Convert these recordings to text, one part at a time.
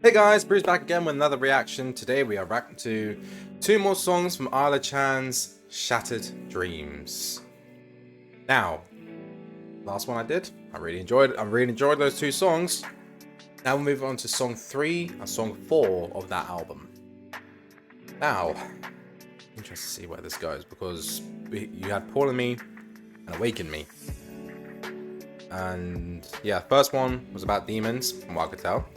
Hey guys, Bruce back again with another reaction. Today we are reacting to two more songs from Isla Chan's Shattered Dreams. Now, last one I did, I really enjoyed those two songs. Now we'll move on to song 3 and song 4 of that album. Now, interested to see where this goes because you had Paul and Me and Awaken Me. And yeah, first one was about demons, from what I could tell.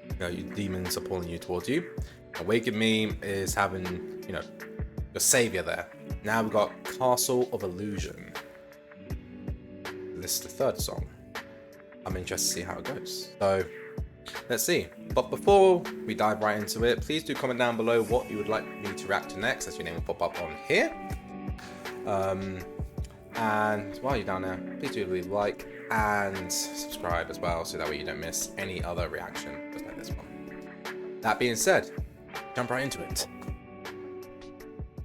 You know, your demons are pulling you towards you. Awaken Me is having, your savior there. Now we've got Castle of Illusion. This is the third song. I'm interested to see how it goes. So, let's see. But before we dive right into it, please do comment down below what you would like me to react to next, as your name will pop up on here. And while you're down there, please do leave a like and subscribe as well, so that way you don't miss any other reaction just like this one. That being said, jump right into it.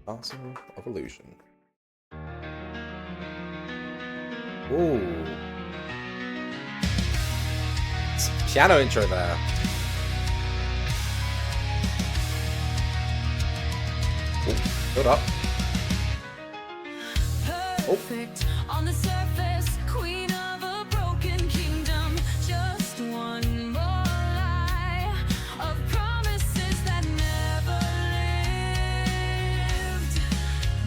Castle of Illusion. Ooh. It's a piano intro there. Ooh, build up. Perfect on the surface, queen of a broken kingdom. Just one more lie of promises that never lived.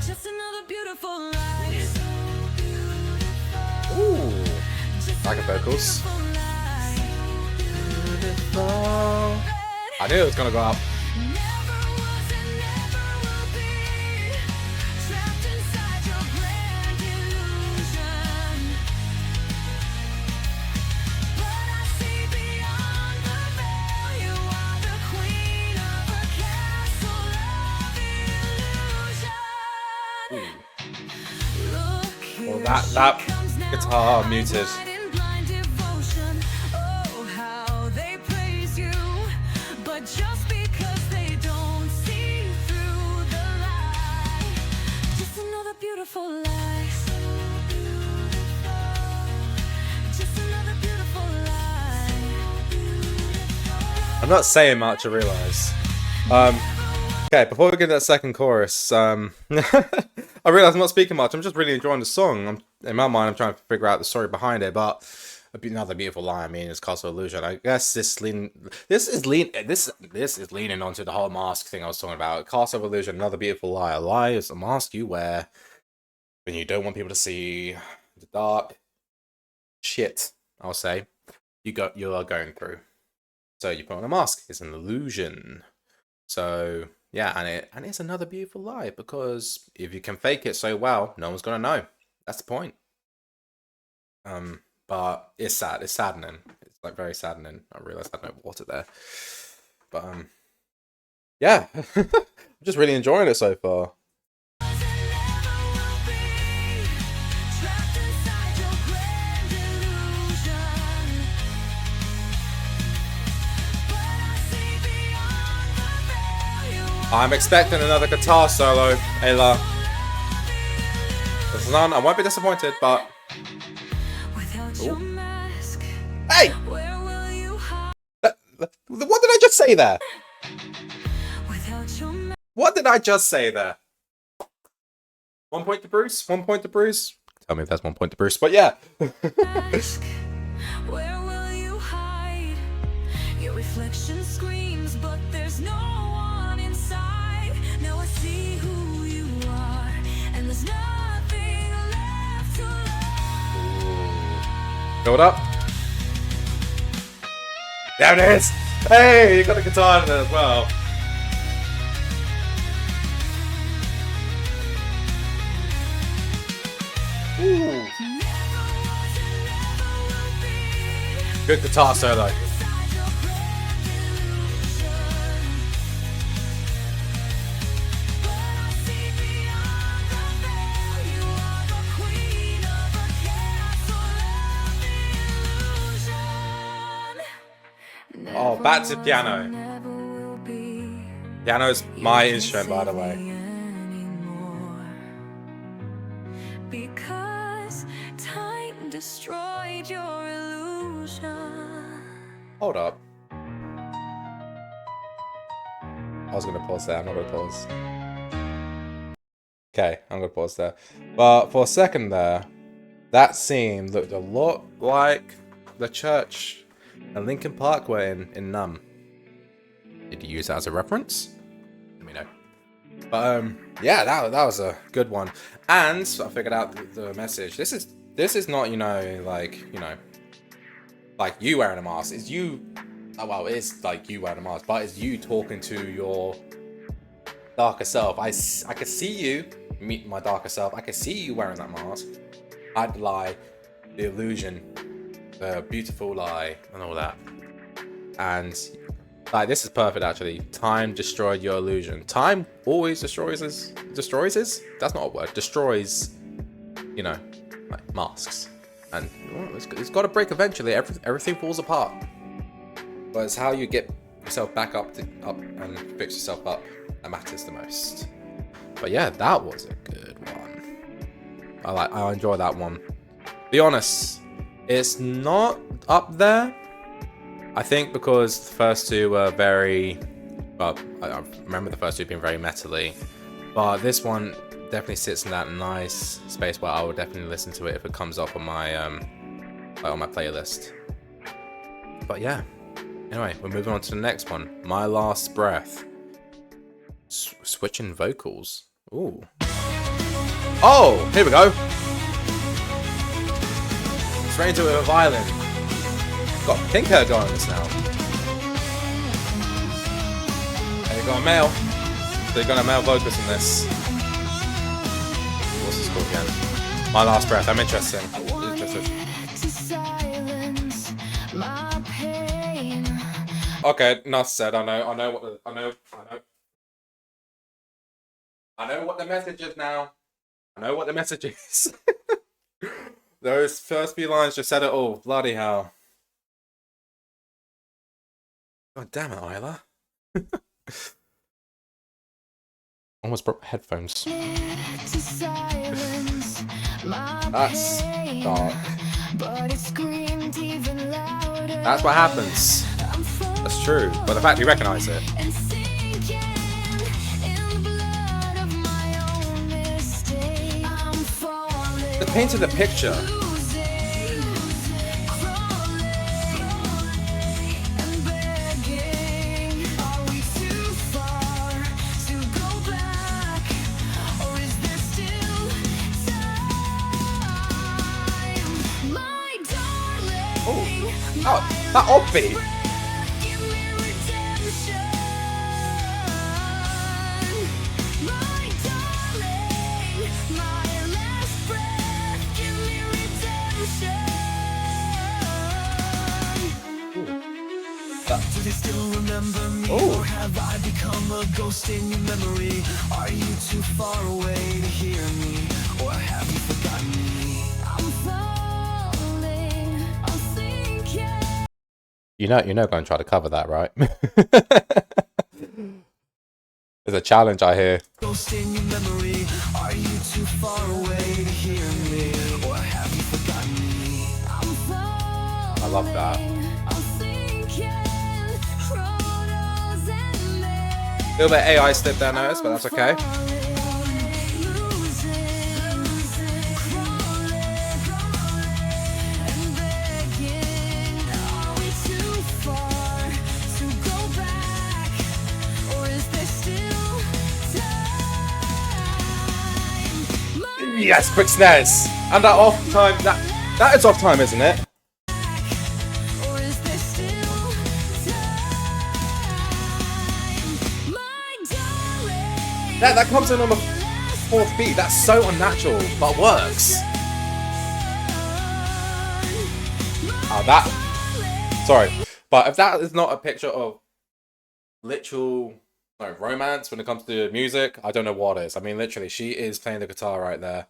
Just another beautiful lie. So beautiful. Ooh, like the vocals. Beautiful. I knew it was gonna go up. Well, that guitar muted. I'm not saying much, I realise. Okay, before we get to that second chorus, I realise I'm not speaking much. I'm just really enjoying the song. In my mind, I'm trying to figure out the story behind it, but another beautiful line. I mean, it's Castle Illusion. I guess this is leaning onto the whole mask thing I was talking about. Castle Illusion, another beautiful lie. A lie is a mask you wear when you don't want people to see the dark shit, I'll say, you are going through. So you put on a mask. It's an illusion. So yeah, and it's another beautiful lie, because if you can fake it so well, no one's gonna know. That's the point. But it's sad. It's saddening. It's like very saddening. I realized I had no water there. But yeah, I'm just really enjoying it so far. I'm expecting another guitar solo, Ayla. There's none. I won't be disappointed, but... Ooh. Hey! What did I just say there? What did I just say there? 1 point to Bruce? 1 point to Bruce? Tell me if that's 1 point to Bruce, but yeah. Where will you hide? Your reflection screams, but there's no one inside. Now I see who you are, and there's nothing left to love. Build up. There it is! Hey, you got the guitar in there as well. Ooh. Good guitar solo. Oh, back to piano. Piano's my instrument, by the way. Because destroyed your illusion. Hold up. I was gonna pause there. I'm not gonna pause. Okay, I'm gonna pause there. But for a second there, that scene looked a lot like the church and Linkin Park were in Numb. Did you use that as a reference? Let me know. But yeah, that was a good one. And I figured out the message. This is not, like you wearing a mask. It's you. Oh, well, it is like you wearing a mask, but it's you talking to your darker self. I can see you meet my darker self. I can see you wearing that mask. I'd lie, the illusion, the beautiful lie, and all that. And like, this is perfect, actually. Time destroyed your illusion. Time always destroys us. That's not a word. Destroys, like masks. And it's got to break eventually. Everything falls apart. But it's how you get yourself back up and fix yourself up that matters the most. But yeah, that was a good one. I enjoy that one. Be honest, it's not up there. I think because the first two were very, well, I remember the first two being very metally, but this one definitely sits in that nice space where I would definitely listen to it if it comes up on my playlist. But yeah, anyway, we're moving on to the next one. My Last Breath. Switching vocals. Ooh. Oh, here we go. Straight into it with a violin. Got pink hair going on this now. And you got a male. So you got a male vocalist in this. What's this called again? My Last Breath. I'm interested. Okay, enough said. I know what the message is now. I know what the message is. Those first few lines just said it all. Bloody hell. God damn it, Isla. Almost broke my headphones. That's dark. That's what happens. That's true. But the fact you recognise it. It painted a picture. Oh, that offbeat. Do they still remember me? Or have I become a ghost in your memory? Are you too far away to hear me? Or have you forgotten me? I'm falling, I'm sinking. You're not going to try to cover that, right? There's a challenge I hear. Ghost in your memory. Are you too far away to hear me? Or have you forgotten me? I'm falling, I love that. A little bit AI slip there, notice, but that's okay. Yes, quick snares. And that off time, that is off time, isn't it? That comes in on the fourth beat. That's so unnatural, but works. Oh, that. Sorry, but if that is not a picture of literal romance when it comes to music, I don't know what is. I mean, literally, she is playing the guitar right there,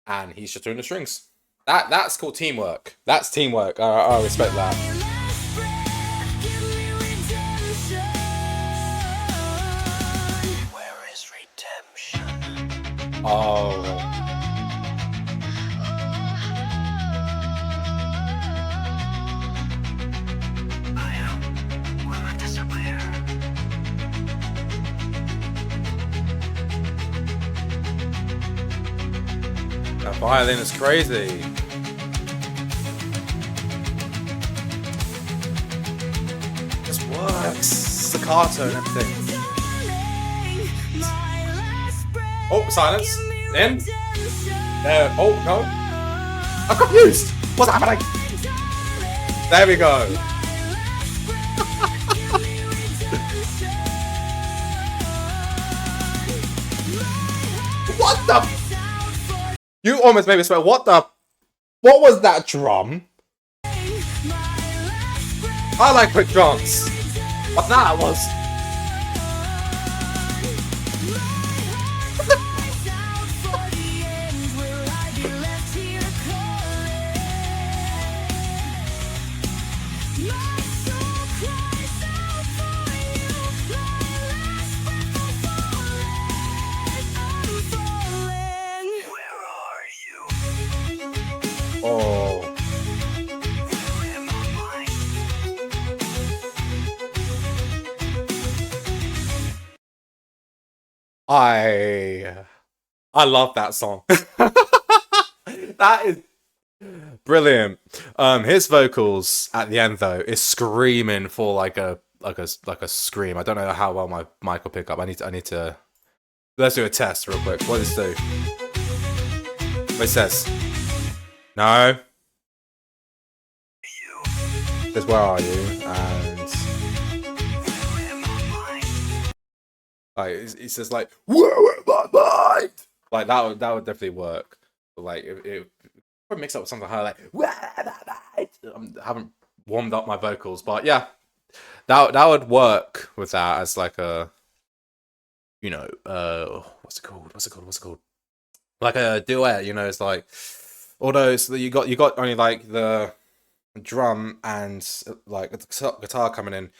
and he's just doing the strings. That's called teamwork. That's teamwork. I respect that. Oh. Violin is crazy. This works. Staccato and everything. Oh, silence. In. There. Oh, no. I'm confused. What's happening? There we go. What the? You almost made me swear. What the? What was that drum? I like quick drums. What that was? Oh. I love that song. That is brilliant. His vocals at the end though is screaming for like a scream. I don't know how well my mic will pick up. I need to let's do a test real quick. What does this do? It says no. It says where are you? And like it says like where am I mind? Like that would definitely work. But like it probably mix up with something high like where am I mind? I haven't warmed up my vocals, but yeah, that would work with that as like a, you know, what's it called? Like a duet, you know. It's like, although it's you got only like the drum and like the guitar coming in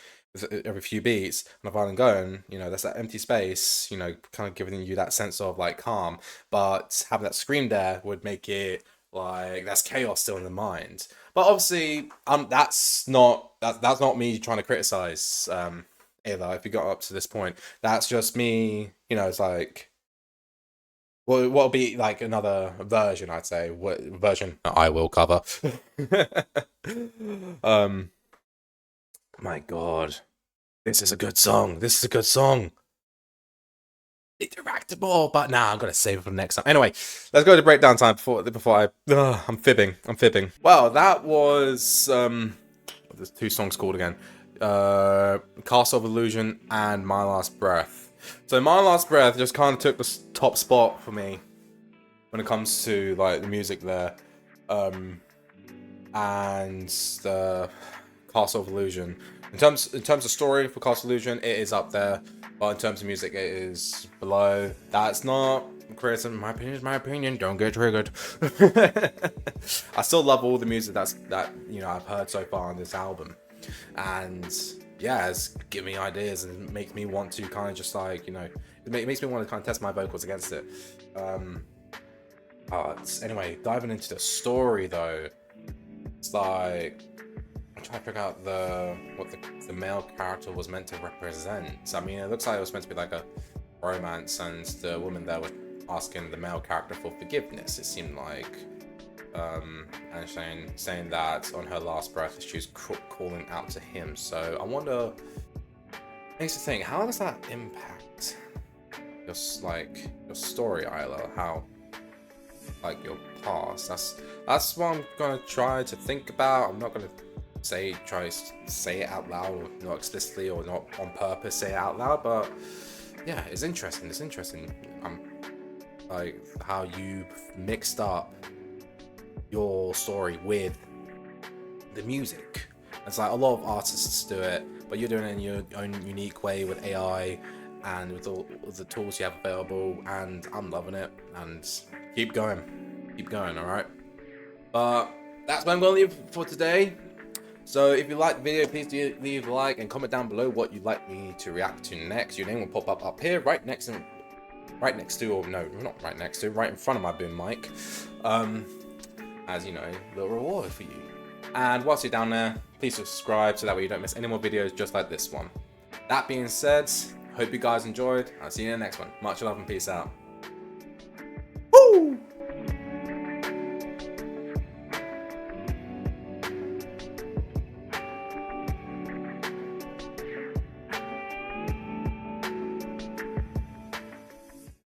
every few beats and the violin going, you know, there's that empty space, you know, kind of giving you that sense of like calm, but having that scream there would make it like that's chaos still in the mind. But obviously that's not me trying to criticize either. If you got up to this point, that's just me, you know. It's like, well, what'll be like another version, I'd say. What version I will cover. My God, this is a good song. This is a good song. Interactable, but nah, I'm gonna save it for next time. Anyway, let's go to breakdown time before I'm fibbing. Well, that was there's two songs called again. Castle of Illusion and My Last Breath. So My Last Breath just kind of took the top spot for me when it comes to like the music there, and the Castle of Illusion. In terms of story for Castle of Illusion, it is up there, but in terms of music, it is below. That's not criticism. My opinion is my opinion. Don't get triggered. I still love all the music that you know I've heard so far on this album, and yeah, it's giving me ideas and makes me want to kind of just like, you know, it makes me want to kind of test my vocals against it. Anyway, diving into the story though, it's like I'm trying to figure out what the male character was meant to represent. I mean, it looks like it was meant to be like a romance, and the woman there was asking the male character for forgiveness. It seemed like, and saying that on her last breath she was calling out to him. So I wonder, makes you think, how does that impact your story, Isla? How like your past? That's what I'm gonna try to think about. I'm not gonna try to say it out loud, or not explicitly, or not on purpose say it out loud, but yeah, it's interesting. Like how you mixed up your story with the music. It's like a lot of artists do it, but you're doing it in your own unique way with AI and with all the tools you have available, and I'm loving it. And keep going, all right. But that's where I'm going to leave for today. So if you like the video, please do leave a like and comment down below what you'd like me to react to next. Your name will pop up here, right in front of my boom mic, as you know, a little reward for you. And whilst you're down there, please subscribe so that way you don't miss any more videos just like this one. That being said, hope you guys enjoyed. I'll see you in the next one. Much love and peace out.